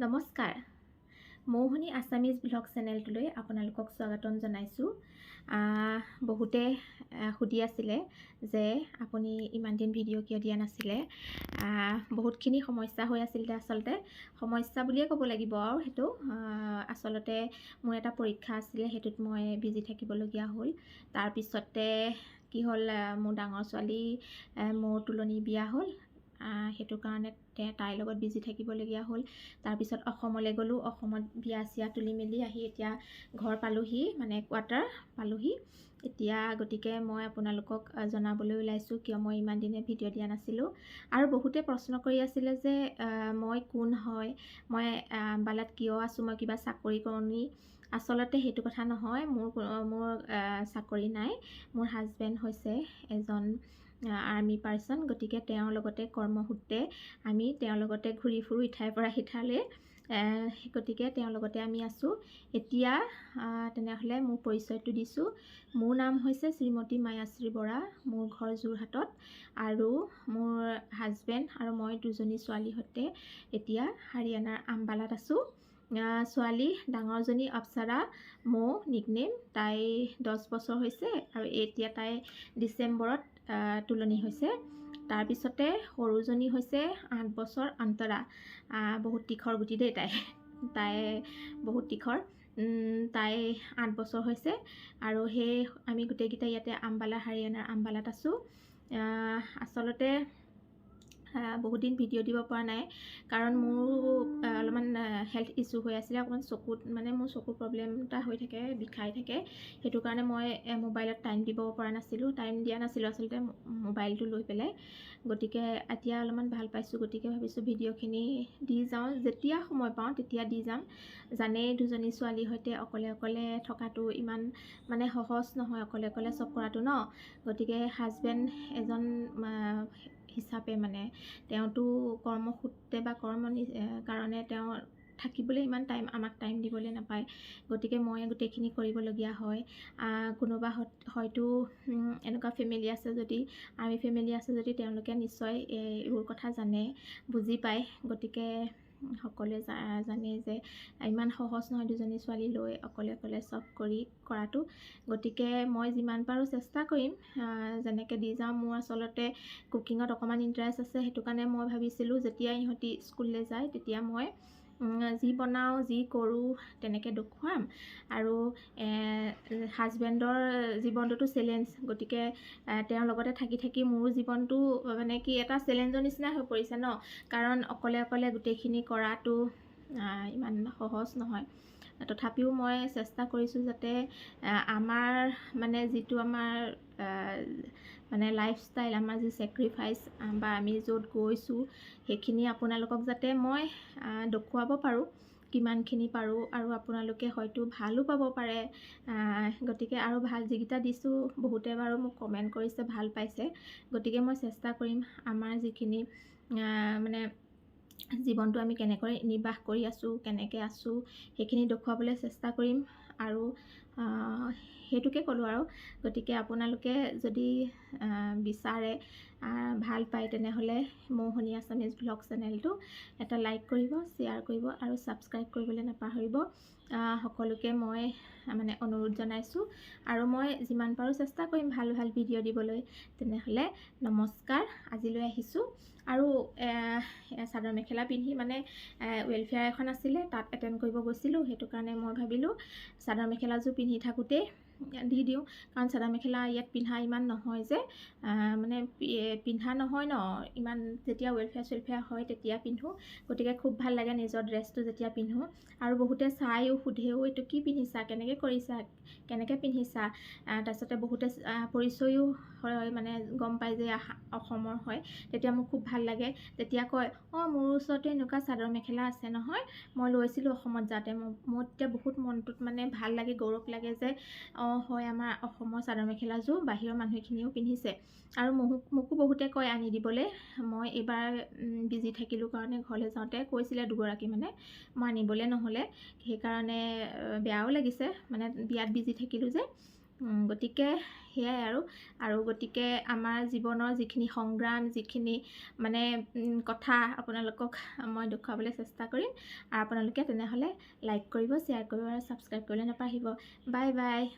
নমস্কাৰ MouHoney Assamese blog চেনেলটোলৈ আপোনালোকক স্বাগতম জনাইছোঁ। বহুতে সুধি আছিলে যে আপুনি ইমান দিন ভিডিঅ' কিয় দিয়া নাছিলে। বহুতখিনি সমস্যা হৈ আছিল। আচলতে সমস্যা বুলিয়ে ক'ব লাগিব আৰু সেইটো আচলতে মোৰ এটা পৰীক্ষা আছিলে, সেইটোত মই বিজি থাকিবলগীয়া হ'ল। তাৰপিছতে কি হ'ল, মোৰ ডাঙৰ ছোৱালী মোৰ তুলনি বিয়া হ'ল। সেইটো কাৰণে তাইৰ লগত বিজি থাকিবলগীয়া হ'ল। তাৰপিছত অসমলৈ গ'লোঁ। অসমত বিয়া চিয়া তুলি মেলি আহি এতিয়া ঘৰ পালোহি, মানে কোৱাৰ্টাৰ পালোহি এতিয়া। গতিকে মই আপোনালোকক জনাবলৈ ওলাইছোঁ কিয় মই ইমান দিনে ভিডিঅ' দিয়া নাছিলোঁ। আৰু বহুতে প্ৰশ্ন কৰি আছিলে যে মই কোন হয়, মই আম্বালাত কিয় আছোঁ, মই কিবা চাকৰি কৰোঁ নি। আচলতে সেইটো কথা নহয়। মোৰ চাকৰি নাই। মোৰ হাজবেণ্ড হৈছে এজন আৰ্মি পাৰ্চন। গতিকে তেওঁৰ লগতে কৰ্মসূত্ৰে আমি তেওঁৰ লগতে ঘূৰি ফুৰোঁ ইঠাইৰ পৰা সিঠাইলৈ। গতিকে তেওঁৰ লগতে আমি আছোঁ এতিয়া। তেনেহ'লে মোৰ পৰিচয়টো দিছোঁ। মোৰ নাম হৈছে শ্ৰীমতী মায়াশ্ৰী বৰা। মোৰ ঘৰ যোৰহাটত আৰু মোৰ হাজবেণ্ড আৰু মই দুজনী ছোৱালীৰ সৈতে এতিয়া হাৰিয়ানাৰ আম্বালাত আছোঁ। ছোৱালী ডাঙৰজনী অপ্সৰা, মৌ নিকনেম। তাই 10 বছৰ হৈছে আৰু এতিয়া তাই ডিচেম্বৰত তুলনি হৈছে। তাৰপিছতে সৰুজনী হৈছে 8 বছৰ অন্তৰা। বহুত তীখৰ গুটি দেই তাই বহুত তীখৰ। তাই 8 বছৰ হৈছে আৰু সেই আমি গোটেইকেইটা ইয়াতে আম্বালা, হাৰিয়ানাৰ আম্বালাত আছোঁ। আচলতে বহুত দিন ভিডিঅ' দিব পৰা নাই, কাৰণ মোৰ অলপমান হেল্থ ইছ্যু হৈ আছিলে। অকণমান চকুত, মানে মোৰ চকুৰ প্ৰব্লেম এটা হৈ থাকে, বিষাই থাকে। সেইটো কাৰণে মই মোবাইলত টাইম দিব পৰা নাছিলোঁ, টাইম দিয়া নাছিলোঁ আচলতে মোবাইলটো লৈ পেলাই। গতিকে এতিয়া অলপমান ভাল পাইছোঁ। গতিকে ভাবিছোঁ ভিডিঅ'খিনি দি যাওঁ, যেতিয়া সময় পাওঁ তেতিয়া দি যাম। জানেই দুজনী ছোৱালীৰ সৈতে অকলে অকলে থকাটো ইমান মানে সহজ নহয়, অকলে অকলে চব কৰাটো ন। গতিকে হাজবেণ্ড এজন হিচাপে মানে তেওঁতো কৰ্মসূত্ৰে বা কাৰণে তেওঁ থাকিবলৈ ইমান আমাক টাইম দিবলৈ নাপায়। গতিকে মই গোটেইখিনি কৰিবলগীয়া হয়। কোনোবা হয়তো এনেকুৱা ফেমিলি আছে, যদি আৰ্মি ফেমিলি আছে যদি তেওঁলোকে নিশ্চয় এইবোৰ কথা জানে, বুজি পায়। গতিকে সকলোৱে জানে যে ইমান সহজ নহয় দুজনী ছোৱালী লৈ অকলে অকলে চব কৰাটো। গতিকে মই যিমান পাৰোঁ চেষ্টা কৰিম, যেনেকৈ দি যাওঁ। মোৰ আচলতে কুকিঙত অকণমান ইণ্টাৰেষ্ট আছে। সেইটো কাৰণে মই ভাবিছিলোঁ যেতিয়া ইহঁতি স্কুললৈ যায় তেতিয়া মই যি বনাওঁ, যি কৰোঁ তেনেকৈ দেখুৱাম। আৰু হাজবেণ্ডৰ জীৱনটোতো চেলেঞ্জ। গতিকে তেওঁৰ লগতে থাকি থাকি মোৰ জীৱনটো মানে কি এটা চেলেঞ্জৰ নিচিনা হৈ পৰিছে ন। কাৰণ অকলে অকলে গোটেইখিনি কৰাটো ইমান সহজ নহয়। তথাপিও মই চেষ্টা কৰিছোঁ যাতে আমাৰ মানে যিটো আমাৰ মানে লাইফষ্টাইল, আমাৰ যি ছেক্ৰিফাইচ বা আমি য'ত গৈছোঁ সেইখিনি আপোনালোকক যাতে মই দেখুৱাব পাৰোঁ, কিমানখিনি পাৰোঁ। আৰু আপোনালোকে হয়তো ভালো পাব পাৰে। গতিকে আৰু ভাল যিকেইটা দিছোঁ, বহুতে বাৰু মোক কমেণ্ট কৰিছে, ভাল পাইছে। গতিকে মই চেষ্টা কৰিম আমাৰ যিখিনি মানে জীৱনটো আমি কেনেকৈ নিৰ্বাহ কৰি আছোঁ, কেনেকৈ আছোঁ, সেইখিনি দেখুৱাবলৈ চেষ্টা কৰিম। আৰু সেইটোকে ক'লোঁ আৰু। গতিকে আপোনালোকে যদি বিচাৰে, ভাল পায়, তেনেহ'লে MouHoney আছামিজ ব্লগ চেনেলটো এটা লাইক কৰিব, শ্বেয়াৰ কৰিব আৰু ছাবস্ক্ৰাইব কৰিবলৈ নাপাহৰিব। সকলোকে মই মানে অনুৰোধ জনাইছোঁ। আৰু মই যিমান পাৰোঁ চেষ্টা কৰিম ভাল ভাল ভিডিঅ' দিবলৈ। তেনেহ'লে নমস্কাৰ, আজিলৈ আহিছোঁ। আৰু চাদৰ মেখেলা পিন্ধি মানে ৱেলফেয়াৰ এখন আছিলে, তাত এটেণ্ড কৰিব গৈছিলোঁ। সেইটো কাৰণে মই ভাবিলোঁ চাদৰ মেখেলাযোৰ পিন্ধি থাকোঁতেই দি দিওঁ। কাৰণ চাদৰ মেখেলা ইয়াত পিন্ধা ইমান নহয় যে, মানে পিন্ধা নহয় ন ইমান। যেতিয়া ৱেলফেয়াৰ হয় তেতিয়া পিন্ধোঁ। গতিকে খুব ভাল লাগে নিজৰ ড্ৰেছটো যেতিয়া পিন্ধোঁ। আৰু বহুতে চায়ো, সোধেও, এইটো কি পিন্ধিছা, কেনেকৈ কৰিছা, কেনেকৈ পিন্ধিছা। তাৰপিছতে বহুতে পৰিচয়ো হয়, মানে গম পায় যে অসমৰ হয়। তেতিয়া মোৰ খুব ভাল লাগে। তেতিয়া কয়, মোৰ ওচৰতে এনেকুৱা চাদৰ মেখেলা আছে নহয়, মই লৈছিলোঁ অসমত যাওঁতে। মোৰ তেতিয়া বহুত মনটোত মানে ভাল লাগে, গৌৰৱ লাগে যে হয়, আমাৰ অসমৰ চাদৰ মেখেলাযোৰ বাহিৰৰ মানুহখিনিও পিন্ধিছে। আৰু মোকো বহুতে কয় আনি দিবলৈ। মই এইবাৰ বিজি থাকিলোঁ কাৰণে ঘৰলৈ যাওঁতে কৈছিলে দুগৰাকী, মানে মই আনিবলৈ নহ'লে। সেইকাৰণে বেয়াও লাগিছে, মানে বিয়াত বিজি থাকিলোঁ যে। গতিকে সেয়াই আৰু গতিকে আমাৰ জীৱনৰ যিখিনি সংগ্ৰাম যিখিনি মানে কথা আপোনালোকক মই দেখুৱাবলৈ চেষ্টা কৰিম আৰু আপোনালোকে তেনেহ'লে লাইক কৰিব শ্বেয়াৰ কৰিব আৰু ছাবস্ক্ৰাইব কৰিবলৈ নাপাহৰিব বাই বাই